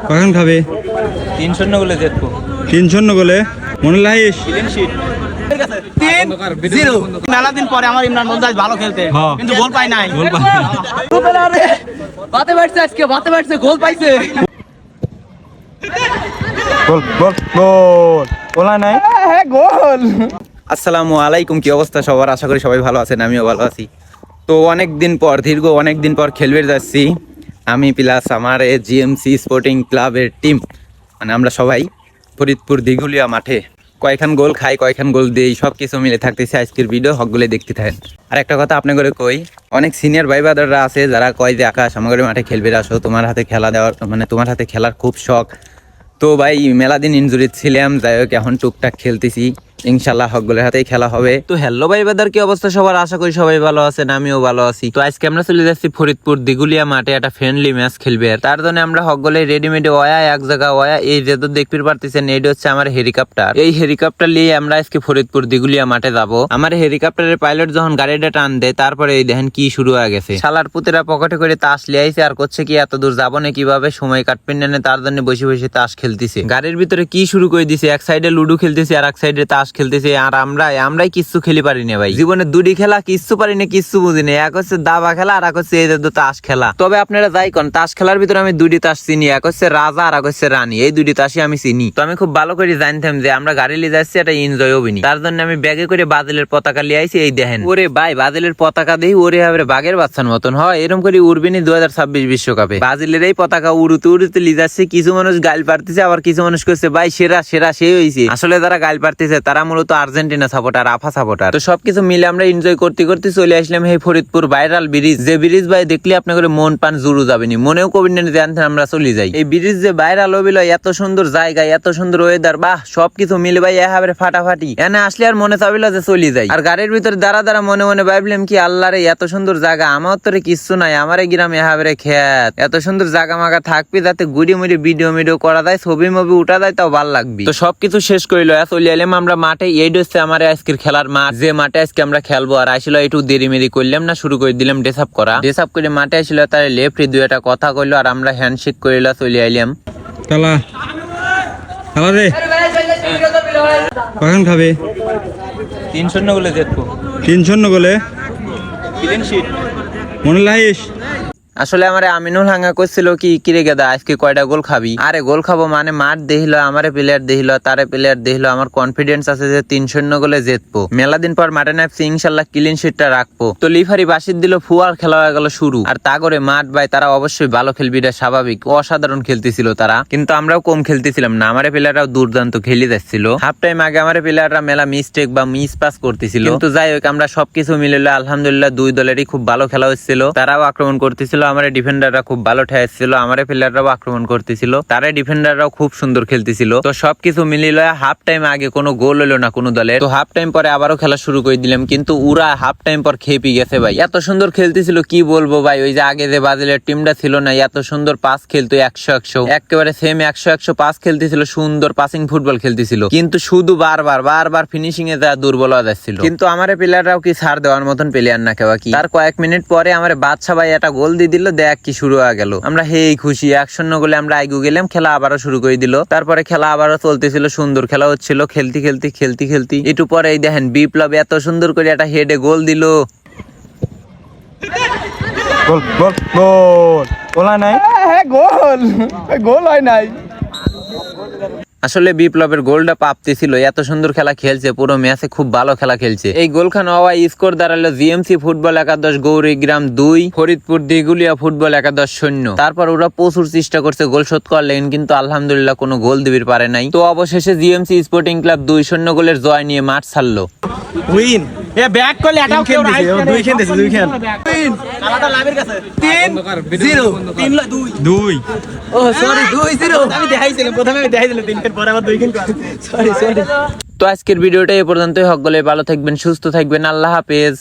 কখন খাবে? 3-0 গোলে জিতবো। 3-0 গোলে মনে লাইস। Clean sheet. 3-0 মেলা দিন পরে আমার ইমরান মন্দাজ ভালো খেলতে, কিন্তু গোল পাই নাই। গোল পাই। বাতে বাড়ছে আজকে, বাতে বাড়ছে, গোল পাইছে। গোল গোল গোল গোল নাই। হ্যাঁ গোল। আসসালামু আলাইকুম, কি অবস্থা সবার? আশা করি সবাই ভালো আছেন, আমিও ভালো আছি। তো দীর্ঘ অনেক দিন পর খেলবে যাচ্ছি আমি প্লাস আমার জিএমসি স্পোর্টিং ক্লাবের টিম, মানে আমরা সবাই ফরিদপুর দিঘুলিয়া মাঠে কয়খান গোল খাই, কয়খান গোল দিই, সব কিছু মিলে থাকতেছে আজকের ভিডিও, হকগুলো দেখতে থাকেন। আর একটা কথা আপনি করে কই, অনেক সিনিয়র ভাই বাদাররা আছে যারা কয় যে আকাশ আমাদের মাঠে খেলবে আসো, তোমার হাতে খেলা দেওয়ার, মানে তোমার হাতে খেলার খুব শখ। তো ভাই মেলা দিন ইনজুরি ছিলাম, যাই হোক এখন টুকটাক খেলতেছি, ইনশাল্লাহ হকগুলোর হাতেই খেলা হবে। তো হ্যালো ভাই বাদার, কি অবস্থা সবার? আশা করি সবাই ভালো আছেন, আমিও ভালো আছি। তো আজকে আমরা চলে যাচ্ছি ফরিদপুর দিঘুলিয়া মাঠে, একটা ফ্রেন্ডলি ম্যাচ খেলবে। তার জন্য আমরা হকগুলো রেডিমেড ওয়া এক জায়গা ওয়া, এই যে তো দেখতে পারতেছেন এইটা হচ্ছে আমার হেলিকপ্টার। এই হেলিকপ্টার নিয়ে আমরা আজকে ফরিদপুর দিঘুলিয়া মাঠে যাব। আমার হেলিকপ্টারের পাইলট যখন গাড়িটা টান দেয়, তারপরে এই দেখেন কি শুরু হয়ে গেছে। শালার পুতেরা পকেটে করে তাস লিয়ে আইছে, আর করছে কি এত দূর যাবো না কিভাবে, সময় কাটবেন না, তার জন্য বসে বসে তাস খেলতেছে। গাড়ির ভিতরে কি শুরু করে দিছে, এক সাইডে লুডো খেলতেছে আর এক সাইডে তাস খেলতেছে। আর আমরাই কিচ্ছু খেলি পারি না ভাই, জীবনে দুটি খেলা কিচ্ছু পারি না, কিচ্ছু বুঝি না। এক হচ্ছে দাবা খেলা আর এক হচ্ছে এই তাস খেলা। তবে আপনারা যাই কোন, তাস খেলার ভিতরে আমি দুটি তাস চিনি, এক হচ্ছে রাজা আর এক হচ্ছে রানী, এই দুটি তাসই আমি চিনি। তো আমি খুব ভালো করে জানতাম যে আমরা গাড়ি নিয়ে যাচ্ছি, এটা এনজয় হবি নি, তার জন্য আমি ব্যাগে করে বাদলের পতাকা লিয়ে আইছি। এই দেখেন, ওরে ভাই বাদলের পতাকা দেই ওরে হবে বাঘের বাচ্চার মতন হয়, এরকম করে উড়বিনি 2026 বিশ্বকাপে। বাদলের এই পতাকা উড়ুতে উড়ুতে লিয়ে যাচ্ছে, কিছু মানুষ গাল পারতেছে, আবার কিছু মানুষ করছে ভাই সেরা সেরা সে হয়েছে। আসলে যারা গাল পারতেছে তারা মূলত আর্জেন্টিনা সাপোর্টার, আফা সাপোর্টার। তো সবকিছু মিলে আমরা এনজয় করতে করতে চলে আসলাম এই ফরিদপুর ভাইরাল ব্রিজ। যে ব্রিজ ভাই দেখলে আপনার করে মন পান জুড়ু যাবেনি, মনেও কবি না জানতেন আমরা চলে যাই। এই ব্রিজ যে ভাইরাল হবিল, এত সুন্দর জায়গা, এত সুন্দর ওয়েদার, বাহ সবকিছু মিলে ভাই এভাবে ফাটাফাটি। এনে আসলে আর মনে চাবিল যে চলে যাই। আর গাড়ির ভিতরে দাঁড়া দাঁড়া মনে মনে ভাবলাম কি আল্লাহ রে, এত সুন্দর জায়গা, আমার তোরে কিচ্ছু নাই, আমার এই গ্রামে এভাবে খেত, এত সুন্দর জায়গা মাগা থাকবি যাতে গুড়ি মুড়ি ভিডিও করা যায়, ছবি মবি উঠা যায়, তাও ভালো লাগবে। তো সবকিছু শেষ করিল, চলে এলাম আমরা মাঠে। এই হচ্ছে আমার আজকের খেলার মাঠ, যে মাঠে আজকে আমরা খেলবো। আর আসলে একটু দেরি মেরি করলাম না, শুরু করে দিলাম ড্রেস আপ করে মাঠে আসলে তার লেফট দুই একটা কথা কইলো, আর আমরা হ্যান্ডশেক করিল চলে আইলাম। খেলা খেলা রে, কখন খাবে? 3-0 গোলে জিতবো। 3-0 গোলে ক্লিন শিট। মনে লাইস। আসলে আমার আমিনুল হাঙ্গা করছিল কি কিরে গেদা আজকে কয়টা গোল খাবি? আরে গোল খাবো মানে মাঠ দেখিল, আমারে প্লেয়ার দেখিল, তারে প্লেয়ার দেখিল, আমার কনফিডেন্স আছে যে 3-0 গোলে জিতবো। মেলা দিন পর মাঠে নামছি, ইনশাল্লাহ ক্লিন শিটটা রাখবো। তো লিফারি বাসির দিল, ফুয়ার খেলা হয়ে গেল শুরু। আর তা করে মাঠ ভাই তারা অবশ্যই ভালো খেলবি, এটা স্বাভাবিক, অসাধারণ খেলতেছিল তারা, কিন্তু আমরাও কম খেলতেছিলাম না, আমারে প্লেয়াররাও দুর্দান্ত খেলে যাচ্ছিল। হাফ টাইম আগে আমারে প্লেয়াররা মেলা মিস্টেক বা মিস পাস করতেছিল, কিন্তু যাই হোক আমরা সবকিছু মিলে আলহামদুলিল্লাহ দুই দলেরই খুব ভালো খেলা হচ্ছিল। তারাও আক্রমণ করতেছিল, আমার ডিফেন্ডাররা খুব ভালো ঠেকাচ্ছিল, আমার প্লেয়াররাও আক্রমণ করতেছিল, তারা ডিফেন্ডাররাও খুব সুন্দর খেলতেছিল। তো সবকিছু মিলিয়ে হাফ টাইম আগে কোনো গোল হলো না কোনো দলের। তো হাফ টাইম পরে আবারও খেলা শুরু করে দিলাম, কিন্তু ওরা হাফ টাইম পর খেপে গেছে ভাই, এত সুন্দর খেলতেছিল কি বলবো ভাই। ওই যে আগে যে ব্রাজিলের টিমটা ছিল না, এত সুন্দর পাস খেলতো 100-100 একেবারে সেম 100-100 পাস খেলতেছিল, সুন্দর পাসিং ফুটবল খেলতেছিল, কিন্তু শুধু বারবার ফিনিশিং এ যা দুর্বল হয়ে যাচ্ছিল। কিন্তু আমার প্লেয়াররাও কি ছাড় দেওয়ার মতন প্লেয়ার না কেবা কি। তার কয়েক মিনিট পরে আমার বাদশা ভাই একটা গোল দিয়ে দিল, দেখ কি শুরু হয়ে গেল। আমরা হেই খুশি, 1-0 গোলে আমরা আইগু গেলাম। খেলা আবারও শুরু করে দিল, তারপরে খেলা আবারও চলতেছিল, সুন্দর খেলা হচ্ছিল, খেলতে একটু পরে এই দেখেন বিপ্লব এত সুন্দর করে একটা হেডে গোল দিল। গোল গোল গোল গোল নাই। হ্যাঁ গোল, গোল হয় নাই। আসলে বিপ্লবের গোলটা প্রাপ্তি ছিল, এত সুন্দর খেলা খেলছে, পুরো ম্যাচে খুব ভালো খেলা খেলছে। এই গোলখান হওয়া স্কোর দাঁড়ালো GMC football 11 Gaurigram 2, Faridpur Dighulia football 11 0। তারপর ওরা প্রচুর চেষ্টা করছে গোল শোধ করলেন, কিন্তু আলহামদুলিল্লাহ কোনো গোল দিবির পারে নাই। তো অবশেষে জিএমসি স্পোর্টিং ক্লাব 2-0 গোলের জয় নিয়ে মাঠ ছাড়লো। উইন এ ব্যাক করলে এটাও কেউ রাইট দুই খেল দিছে, দুই খেল উইন আলাদা লাভের কাছে 3-0 3-2 ও সরি 2-0 আমি দেখাইছিলাম, প্রথমে আমি দেখাইছিলাম 3 খেল পরে আবার 2 খেল সরি। তো আজকের ভিডিওটা এ পর্যন্তই। হক গলে ভালো থাকবেন, সুস্থ থাকবেন, আল্লাহ হাফেজ।